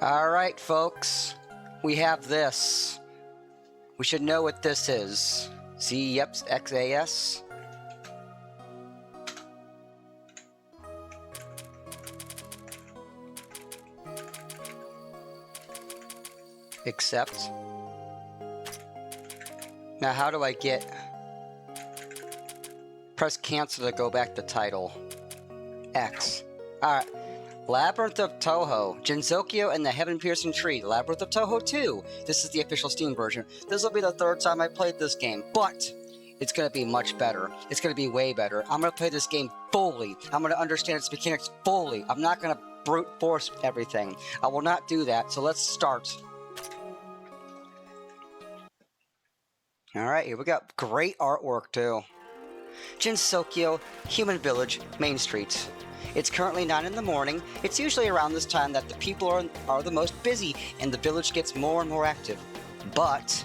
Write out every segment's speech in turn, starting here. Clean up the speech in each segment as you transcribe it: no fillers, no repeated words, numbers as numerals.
Alright, folks. We have this. We should know what this is. XAS. Accept. Now, how do I get... Press cancel to go back to title. X. Alright. Labyrinth of Touhou. Jinsokyo and the Heaven-Piercing Tree. Labyrinth of Touhou 2. This is the official Steam version. This will be the third time I played this game, but it's going to be much better. It's going to be way better. I'm going to play this game fully. I'm going to understand its mechanics fully. I'm not going to brute force everything. I will not do that, so let's start. Alright, here we go. Great artwork, too. Jinsokyo, Human Village, Main Street. It's currently 9 in the morning. It's usually around this time that the people are the most busy and the village gets more and more active. But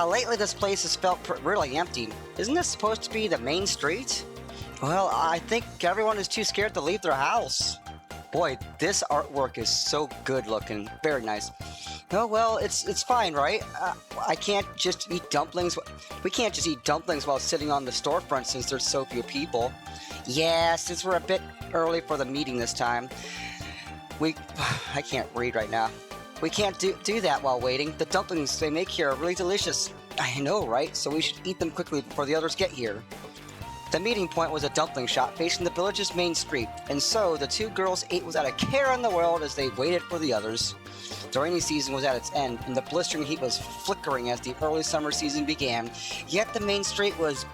lately this place has felt really empty. Isn't this supposed to be the main street? Well, I think everyone is too scared to leave their house. Boy, this artwork is so good looking. Very nice. Oh, well, it's fine, right? I can't just eat dumplings. We can't just eat dumplings while sitting on the storefront since there's so few people. Yeah, since we're a bit early for the meeting this time, I can't read right now. We can't do that while waiting. The dumplings they make here are really delicious. I know, right? So we should eat them quickly before the others get here. The meeting point was a dumpling shop facing the village's main street, and so the two girls ate without a care in the world as they waited for the others. The rainy season was at its end, and the blistering heat was flickering as the early summer season began, yet the main street was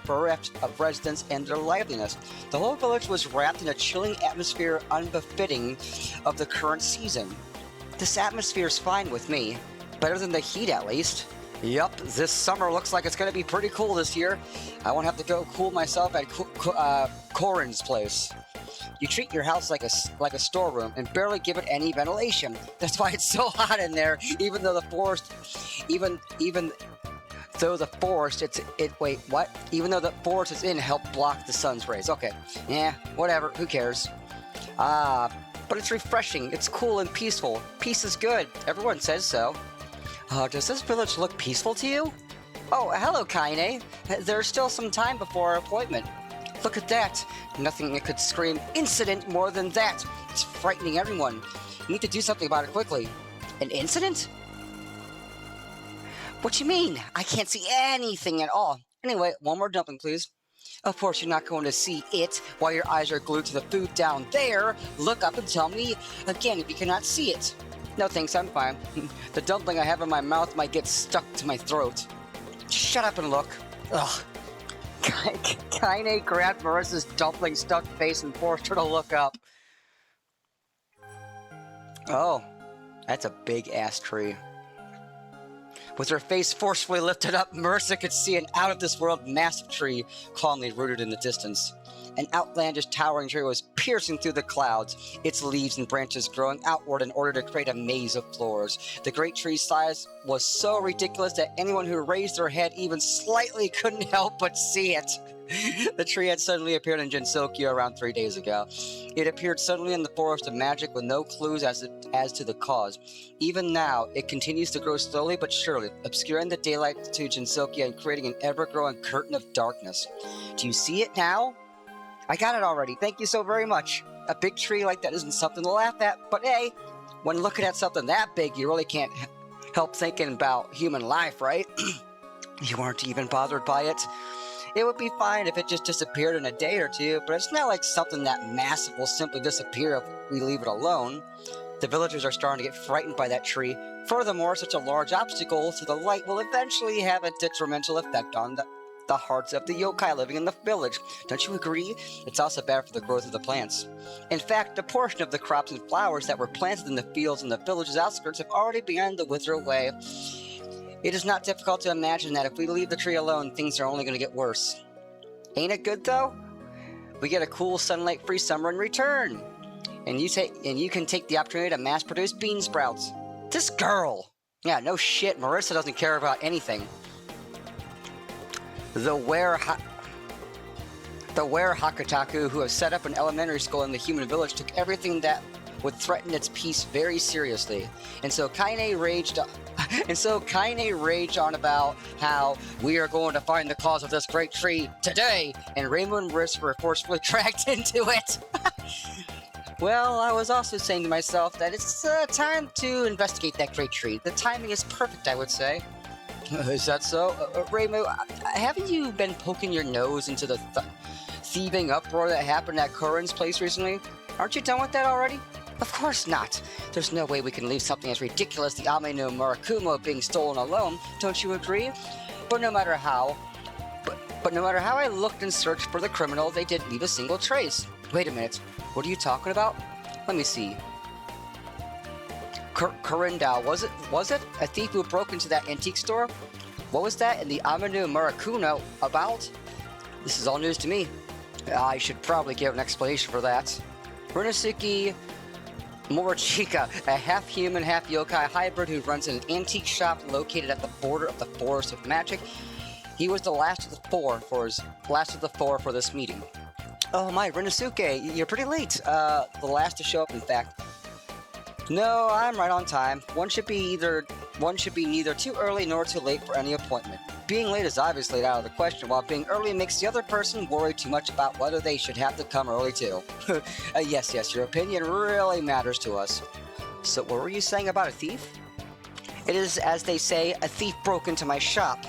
bereft of residents and their liveliness. The whole village was wrapped in a chilling atmosphere unbefitting of the current season. This atmosphere's fine with me. Better than the heat, at least. Yup, this summer looks like it's going to be pretty cool this year. I won't have to go cool myself at Corin's place. You treat your house like a storeroom and barely give it any ventilation. That's why it's so hot in there, even though the forest, even though the forest, even though the forest is in, help block the sun's rays. Okay, yeah, whatever, who cares? But it's refreshing, it's cool and peaceful. Peace is good, everyone says so. Does this village look peaceful to you? Oh, hello, Kaine. There's still some time before our appointment. Look at that. Nothing that could scream incident more than that. It's frightening everyone. You need to do something about it quickly. An incident? What you mean? I can't see anything at all. Anyway, one more dumpling, please. Of course, you're not going to see it while your eyes are glued to the food down there. Look up and tell me again if you cannot see it. No thanks, I'm fine. The dumpling I have in my mouth might get stuck to my throat. Shut up and look. Ugh. Kaine grabbed Marissa's dumpling-stuffed face and forced her to look up. Oh, that's a big-ass tree. With her face forcefully lifted up, Marissa could see an out-of-this-world massive tree calmly rooted in the distance. An outlandish towering tree was piercing through the clouds, its leaves and branches growing outward in order to create a maze of floors. The great tree's size was so ridiculous that anyone who raised their head even slightly couldn't help but see it. The tree had suddenly appeared in Jinsokyo around 3 days ago. It appeared suddenly in the forest of magic with no clues as to the cause. Even now, it continues to grow slowly but surely, obscuring the daylight to Jinsokyo and creating an ever-growing curtain of darkness. Do you see it now? I got it already, thank you so very much. A big tree like that isn't something to laugh at, but hey, when looking at something that big, you really can't help thinking about human life, right? You weren't even bothered by it. It would be fine if it just disappeared in a day or two, but it's not like something that massive will simply disappear if we leave it alone. The villagers are starting to get frightened by that tree. Furthermore, such a large obstacle to the light will eventually have a detrimental effect on the hearts of the yokai living in the village. Don't you agree? It's also bad for the growth of the plants. In fact, a portion of the crops and flowers that were planted in the fields in the village's outskirts have already begun to wither away. It is not difficult to imagine that if we leave the tree alone, things are only going to get worse. Ain't it good, though? We get a cool sunlight-free summer in return. And you can take the opportunity to mass-produce bean sprouts. This girl! Yeah, no shit, Marissa doesn't care about anything. The Ware Hakataku, who have set up an elementary school in the human village, took everything that would threaten its peace very seriously. And so Kaine raged on about how we are going to find the cause of this great tree today, and Rainbow and Riss were forcefully dragged into it. Well, I was also saying to myself that it's time to investigate that great tree. The timing is perfect, I would say. Is that so? Rainbow, haven't you been poking your nose into the thieving uproar that happened at Curran's place recently? Aren't you done with that already? Of course not. There's no way we can leave something as ridiculous as the Ame no Murakumo being stolen alone, don't you agree? But no matter how I looked and searched for the criminal, they didn't leave a single trace. Wait a minute, what are you talking about? Let me see. Kurindao, was it? A thief who broke into that antique store? What was that in the Ame no Murakumo about? This is all news to me. I should probably give an explanation for that. Rinosuke Morichika, a half-human, half-yokai hybrid who runs an antique shop located at the border of the Forest of Magic. He was the last of the four for this meeting. Oh my, Rinosuke, you're pretty late. The last to show up, in fact. No, I'm right on time. One should be neither too early nor too late for any appointment. Being late is obviously out of the question, while being early makes the other person worry too much about whether they should have to come early too. Yes, your opinion really matters to us. So what were you saying about a thief? It is, as they say, a thief broke into my shop.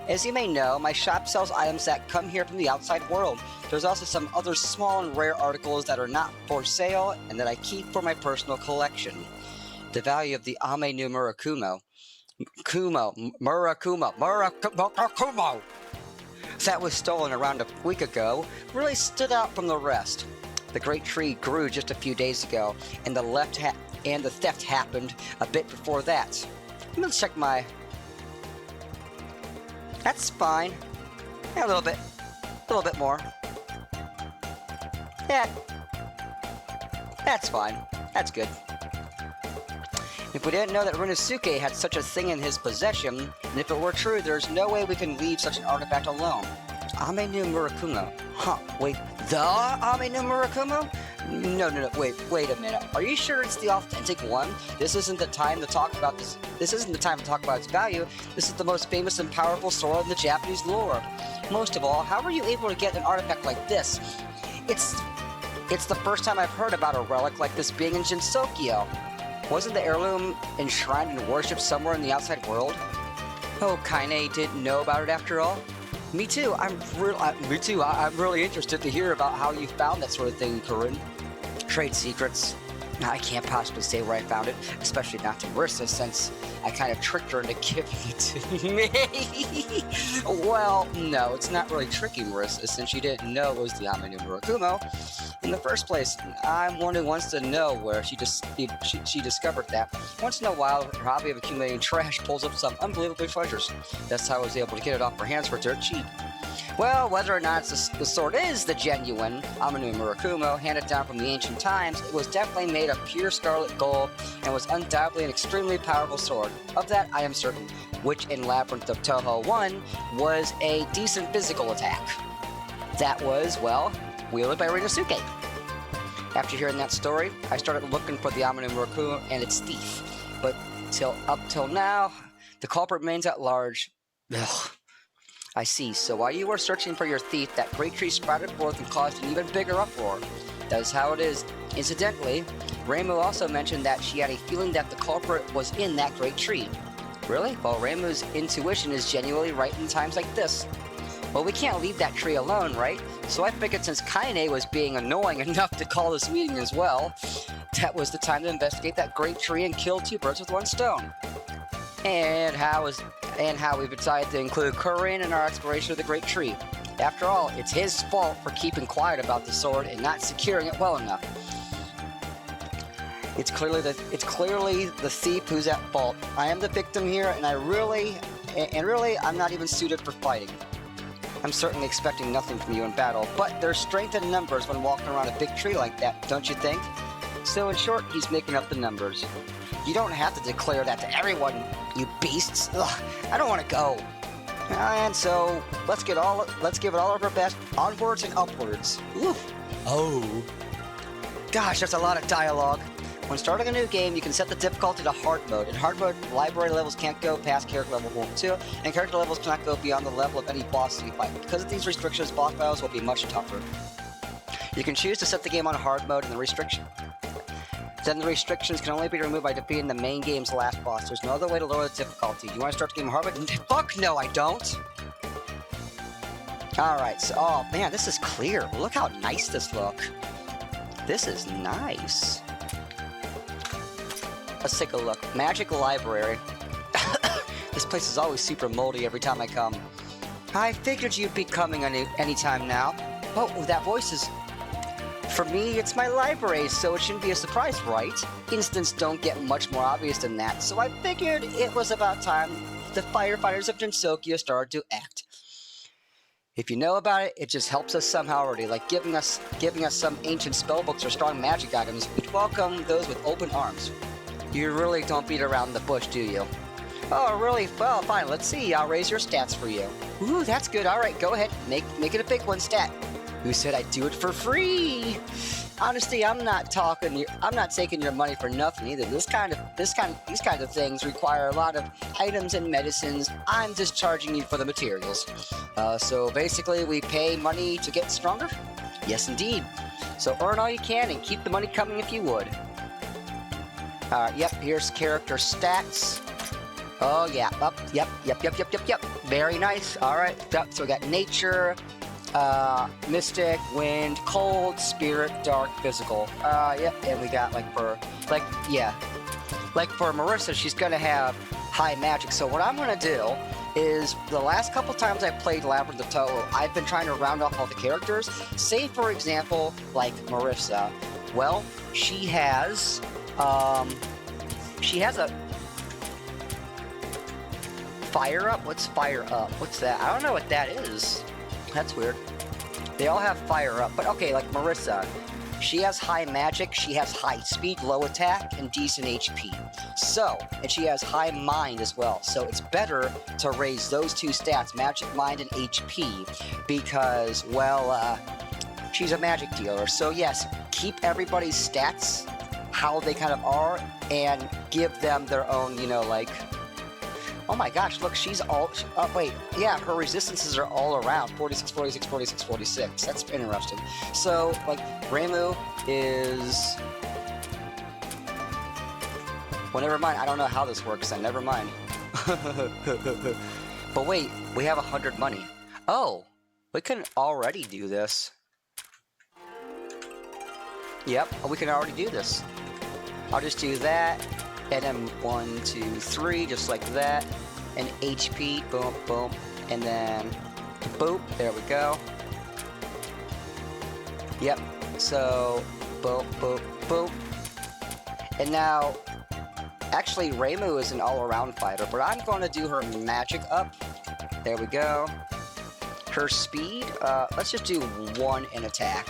As you may know, my shop sells items that come here from the outside world. There's also some other small and rare articles that are not for sale and that I keep for my personal collection. The value of the Ame no Murakumo that was stolen around a week ago really stood out from the rest. The great tree grew just a few days ago, and the theft happened a bit before that. Let's check my... That's fine. Yeah, a little bit more. Yeah, that's fine. That's good. If we didn't know that Rinosuke had such a thing in his possession, and if it were true, there's no way we can leave such an artifact alone. Ame no Murakumo. Huh, wait, the Ame no Murakumo? No, wait a minute. Are you sure it's the authentic one? This isn't the time to talk about this. This isn't the time to talk about its value. This is the most famous and powerful sword in the Japanese lore. Most of all, how were you able to get an artifact like this? It's the first time I've heard about a relic like this being in Shinsokyo. Wasn't the heirloom enshrined and worshipped somewhere in the outside world? Oh, Kaine didn't know about it after all? Me too. I'm really interested to hear about how you found that sort of thing, Corinne. Trade secrets. I can't possibly say where I found it, especially not to Marissa, since I kind of tricked her into giving it to me. Well, no, it's not really tricking Marissa, since she didn't know it was the Ame no Murakumo in the first place. I'm one who wants to know where she discovered that. Once in a while, her hobby of accumulating trash pulls up some unbelievable treasures. That's how I was able to get it off her hands for dirt cheap. Well, whether or not the sword is the genuine Ame no Murakumo handed down from the ancient times, it was definitely made of pure scarlet gold and was undoubtedly an extremely powerful sword. Of that, I am certain, which in Labyrinth of Touhou 1 was a decent physical attack. That was, well, wielded by Rinosuke. After hearing that story, I started looking for the Ame no Murakumo and its thief, but up till now, the culprit remains at large. Ugh. I see. So while you were searching for your thief, that great tree sprouted forth and caused an even bigger uproar. That is how it is. Incidentally, Rainbow also mentioned that she had a feeling that the culprit was in that great tree. Really? Well, Rainbow's intuition is genuinely right in times like this. Well, we can't leave that tree alone, right? So I figured since Kaine was being annoying enough to call this meeting as well, that was the time to investigate that great tree and kill two birds with one stone. And how we've decided to include Corinne in our exploration of the great tree. After all, it's his fault for keeping quiet about the sword and not securing it well enough. It's clearly the thief who's at fault. I am the victim here, and really, I'm not even suited for fighting. I'm certainly expecting nothing from you in battle, but there's strength in numbers when walking around a big tree like that, don't you think? So in short, he's making up the numbers. You don't have to declare that to everyone, you beasts. Ugh, I don't want to go. And so, let's give it all of our best, onwards and upwards. Oof. Oh. Gosh, that's a lot of dialogue. When starting a new game, you can set the difficulty to hard mode. In hard mode, library levels can't go past character level 1 2, and character levels cannot go beyond the level of any boss you fight. Because of these restrictions, boss battles will be much tougher. You can choose to set the game on hard mode, and the restrictions can only be removed by defeating the main game's last boss. There's no other way to lower the difficulty. Do you want to start the game hard mode? Fuck no, I don't! Alright, so, oh man, this is clear. Look how nice this looks. This is nice. Let's take a look. Magic Library. This place is always super moldy every time I come. I figured you'd be coming anytime now. Oh, that voice is... For me, it's my library, so it shouldn't be a surprise, right? Instants don't get much more obvious than that, so I figured it was about time the firefighters of Jinsokyo started to act. If you know about it, it just helps us somehow already, like giving us some ancient spellbooks or strong magic items. We'd welcome those with open arms. You really don't beat around the bush, do you? Oh, really? Well, fine. Let's see. I'll raise your stats for you. Ooh, that's good. All right, go ahead. Make it a big one stat. Who said I'd do it for free? Honestly, I'm not taking your money for nothing either. These kind of things require a lot of items and medicines. I'm just charging you for the materials. So basically, we pay money to get stronger? Yes, indeed. So earn all you can and keep the money coming if you would. Alright, yep, here's character stats. Oh, yeah, yep. Very nice. Alright, so we got nature, mystic, wind, cold, spirit, dark, physical. Yep, and we got, like for Marissa, she's gonna have high magic. So what I'm gonna do is, the last couple times I played Labyrinth of Touhou, I've been trying to round off all the characters. Say, for example, like Marissa. Well, she has a fire up? What's fire up? What's that? I don't know what that is. That's weird. They all have fire up, but okay, like Marissa. She has high magic, she has high speed, low attack, and decent HP. So, and she has high mind as well. So it's better to raise those two stats, magic, mind, and HP, because, well, she's a magic dealer. So yes, keep everybody's stats how they kind of are, and give them their own, you know, like... Oh my gosh, look, she's all... wait, yeah, her resistances are all around. 46, 46, 46, 46. That's interesting. So, like, Reimu is... Well, never mind. I don't know how this works then. Never mind. But wait, we have 100 money. Oh, we can already do this. Yep, we can already do this. I'll just do that. And then 1, 2, 3, just like that. And HP, boom, boom. And then, boop, there we go. Yep, so, boop, boop, boop. And now, actually, Reimu is an all-around fighter, but I'm going to do her magic up. There we go. Her speed, let's just do 1 in attack.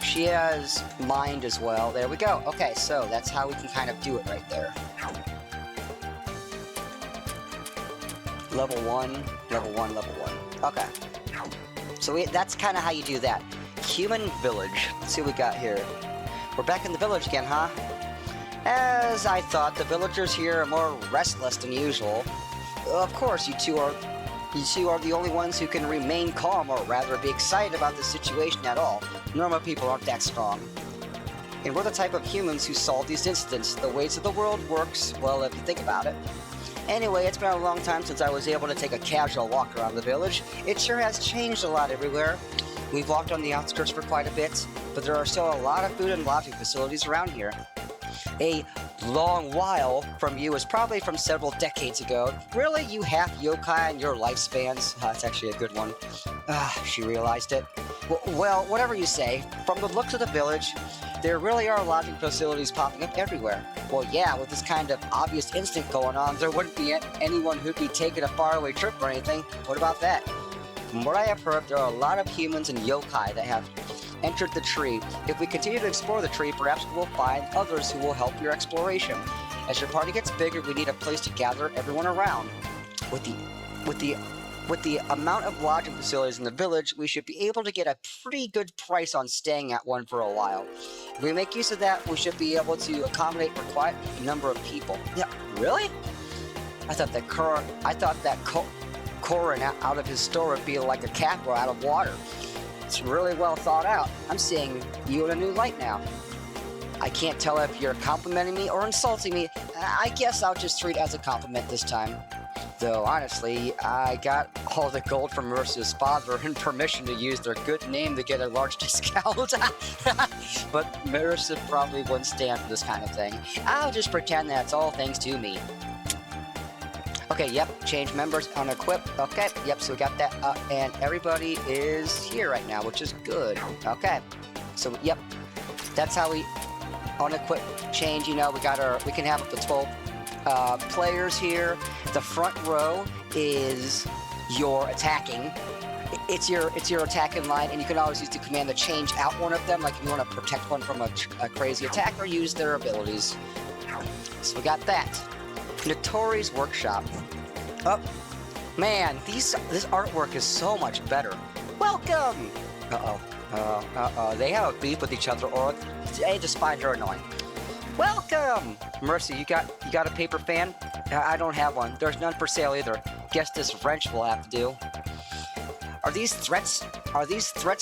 She has mind as well. There we go. Okay, so that's how we can kind of do it right there. Level 1, level 1, level 1. Okay. So that's kind of how you do that. Human village. Let's see what we got here. We're back in the village again, huh? As I thought, the villagers here are more restless than usual. Of course, you two are the only ones who can remain calm, or rather be excited about the situation at all. Normal people aren't that strong. And we're the type of humans who solve these incidents. The ways of the world works, well, if you think about it. Anyway, it's been a long time since I was able to take a casual walk around the village. It sure has changed a lot everywhere. We've walked on the outskirts for quite a bit, but there are still a lot of food and lodging facilities around here. A long while from you is probably from several decades ago. Really, you half yokai in your lifespans? That's actually a good one. She realized it. Well, whatever you say, from the looks of the village, there really are lodging facilities popping up everywhere. Well, yeah, with this kind of obvious instinct going on, there wouldn't be anyone who'd be taking a faraway trip or anything. What about that? From what I have heard, there are a lot of humans and yokai that have entered the tree. If we continue to explore the tree, perhaps we will find others who will help your exploration. As your party gets bigger, we need a place to gather everyone around. With the With the amount of lodging facilities in the village, we should be able to get a pretty good price on staying at one for a while. If we make use of that, we should be able to accommodate a required number of people. Yeah, really? I thought that Corin out of his store would be like a capra out of water. It's really well thought out. I'm seeing you in a new light now. I can't tell if you're complimenting me or insulting me. I guess I'll just treat it as a compliment this time. Though, honestly, I got all the gold from Marissa's father and permission to use their good name to get a large discount. But Marissa probably wouldn't stand for this kind of thing. I'll just pretend that it's all thanks to me. Okay, yep, change members, unequip. Okay, yep, so we got that. And everybody is here right now, which is good. Okay, so, yep, that's how we unequip change. You know, we can have up to 12 players here. The front row is your attacking. It's your attacking line, and you can always use the command to change out one of them. Like if you want to protect one from a crazy attack or use their abilities. So we got that. Notori's workshop. Oh man, this artwork is so much better. Welcome. They have a beef with each other, or they just find her annoying. Welcome! Mercy, you got a paper fan? I don't have one. There's none for sale either. Guess this wrench will have to do. Are these threats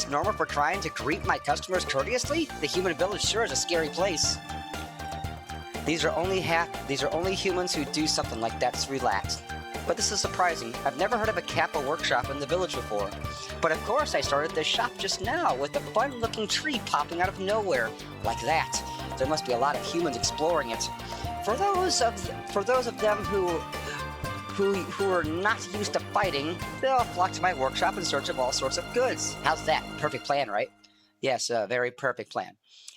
normal for trying to greet my customers courteously? The human village sure is a scary place. These are only humans who do something like that to relax. But this is surprising. I've never heard of a Kappa workshop in the village before. But of course I started this shop just now with a fun-looking tree popping out of nowhere. Like that. There must be a lot of humans exploring it. For those of them who are not used to fighting, they'll flock to my workshop in search of all sorts of goods. How's that? Perfect plan, right? Yes, a very perfect plan.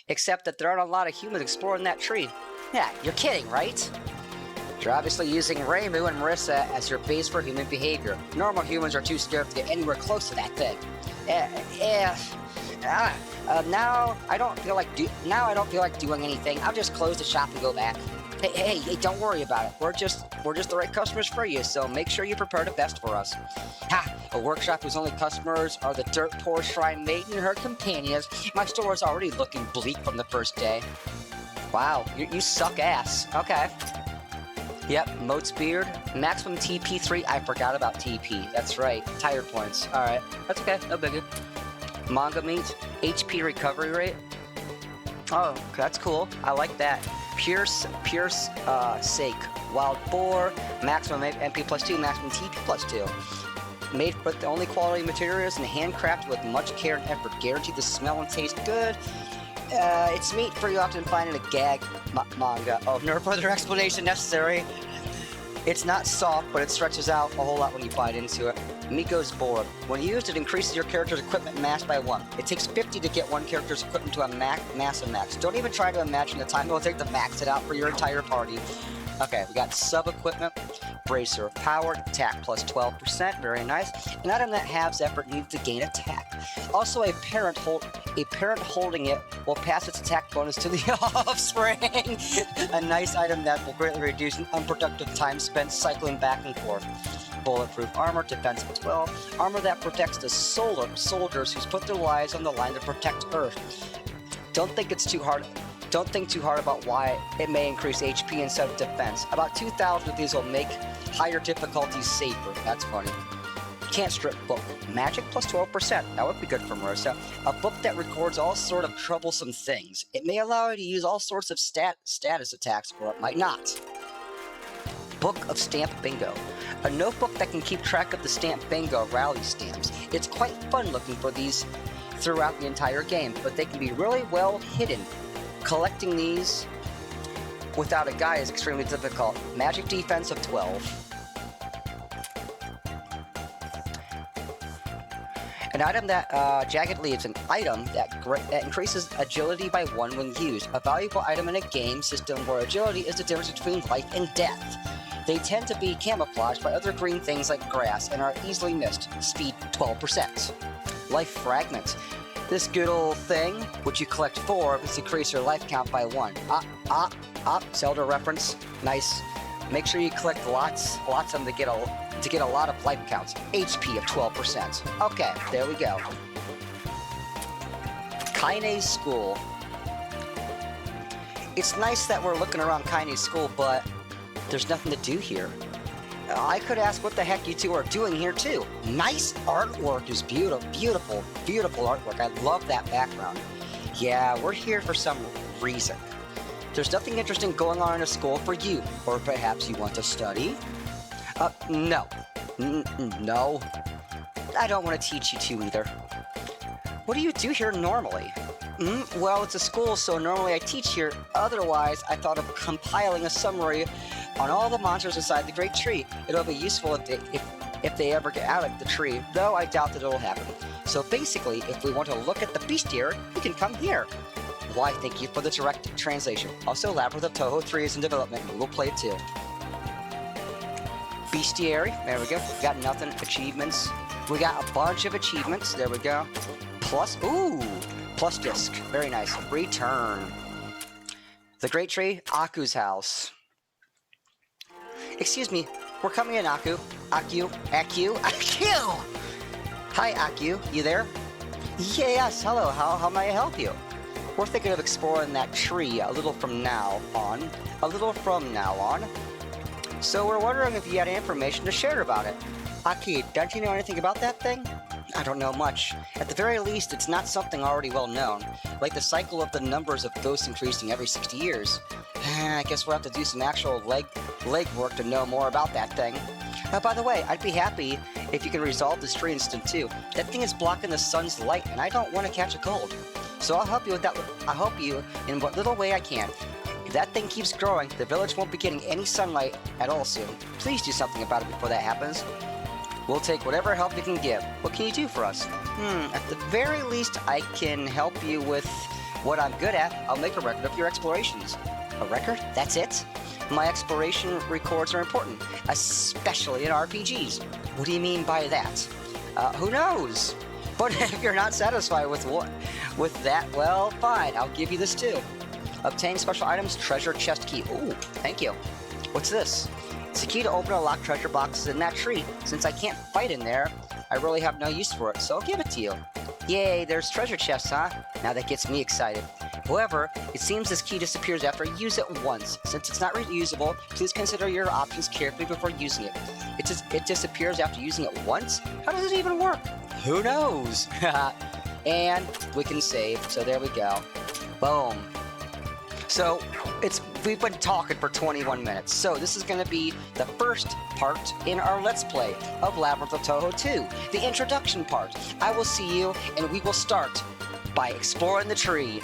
Except that there aren't a lot of humans exploring that tree. Yeah, you're kidding, right? You're obviously using Reimu and Marissa as your base for human behavior. Normal humans are too scared to get anywhere close to that thing. Now I don't feel like doing anything. I'll just close the shop and go back. Hey, don't worry about it. We're just the right customers for you, so make sure you prepare the best for us. Ha! A workshop whose only customers are the dirt poor shrine maiden and her companions. My store is already looking bleak from the first day. Wow, you suck ass. Okay. Yep, Moat's beard. Maximum TP 3. I forgot about TP. That's right. Tire points. Alright. That's okay. No biggie. Manga meat. HP recovery rate. Oh, that's cool. I like that. Pure sake. Wild boar. Maximum MP plus 2. Maximum TP plus 2. Made with the only quality materials and handcrafted with much care and effort. Guaranteed to smell and taste good. It's meat for you often find in a gag manga. Oh, no further explanation necessary. It's not soft, but it stretches out a whole lot when you bite into it. Miko's board. When used, it increases your character's equipment mass by 1. It takes 50 to get one character's equipment to a massive max. Don't even try to imagine the time it will take to max it out for your entire party. Okay, we got sub-equipment, bracer of power, attack plus 12%, very nice. An item that halves effort needed to gain attack. Also, a parent holding it will pass its attack bonus to the offspring. A nice item that will greatly reduce an unproductive time spent cycling back and forth. Bulletproof armor, defense of 12. Armor that protects the soldiers who's put their lives on the line to protect Earth. Don't think too hard about why it may increase HP instead of defense. About 2,000 of these will make higher difficulties safer. That's funny. Can't strip book. Magic plus 12%. That would be good for Marissa. A book that records all sort of troublesome things. It may allow you to use all sorts of status attacks, or it might not. Book of Stamp Bingo. A notebook that can keep track of the Stamp Bingo rally stamps. It's quite fun looking for these throughout the entire game, but they can be really well hidden. Collecting these without a guide is extremely difficult. Magic defense of 12. An item that, Jagged Leaves, an item that increases agility by 1 when used. A valuable item in a game system where agility is the difference between life and death. They tend to be camouflaged by other green things like grass and are easily missed. Speed 12%. Life Fragment. This good old thing, which you collect 4, is decrease your life count by 1. Zelda reference. Nice. Make sure you collect lots of them to get a lot of life counts. HP of 12%. Okay, there we go. Kaine's school. It's nice that we're looking around Kaine's school, but there's nothing to do here. I could ask what the heck you two are doing here too. Nice artwork is beautiful, beautiful, beautiful artwork. I love that background. Yeah, we're here for some reason. There's nothing interesting going on in a school for you, or perhaps you want to study? No. No. I don't want to teach you two either. What do you do here normally? Well, it's a school, so normally I teach here. Otherwise, I thought of compiling a summary on all the monsters inside the Great Tree. It'll be useful if they ever get out of the tree, though I doubt that it'll happen. So basically, if we want to look at the bestiary, we can come here. Why, thank you for the direct translation. Also, Labyrinth of Touhou 3 is in development, and we'll play it too. Bestiary, there we go. Got nothing. Achievements. We got a bunch of achievements. There we go. Plus, plus disc. Very nice. Return. The Great Tree, Aku's house. Excuse me, we're coming in, Aku. Aku. Hi, Aku. You there? Yes, hello. How may I help you? We're thinking of exploring that tree a little from now on. So we're wondering if you had information to share about it. Aki, don't you know anything about that thing? I don't know much. At the very least, it's not something already well known, like the cycle of the numbers of ghosts increasing every 60 years. I guess we'll have to do some actual legwork to know more about that thing. By the way, I'd be happy if you can resolve this tree instant too. That thing is blocking the sun's light, and I don't want to catch a cold. So I'll help you with that. I'll help you in what little way I can. If that thing keeps growing, the village won't be getting any sunlight at all soon. Please do something about it before that happens. We'll take whatever help you can give. What can you do for us? At the very least, I can help you with what I'm good at. I'll make a record of your explorations. A record? That's it? My exploration records are important, especially in RPGs. What do you mean by that? Who knows? But if you're not satisfied with that, well, fine. I'll give you this too. Obtain special items, treasure chest key. Ooh, thank you. What's this? It's a key to open a locked treasure box in that tree. Since I can't fight in there, I really have no use for it, so I'll give it to you. Yay, there's treasure chests, huh? Now that gets me excited. However, it seems this key disappears after I use it once. Since it's not reusable, please consider your options carefully before using it. It disappears after using it once? How does it even work? Who knows? And we can save, so there we go. Boom. So, we've been talking for 21 minutes, so this is going to be the first part in our Let's Play of Labyrinth of Touhou 2, the introduction part. I will see you, and we will start by exploring the tree.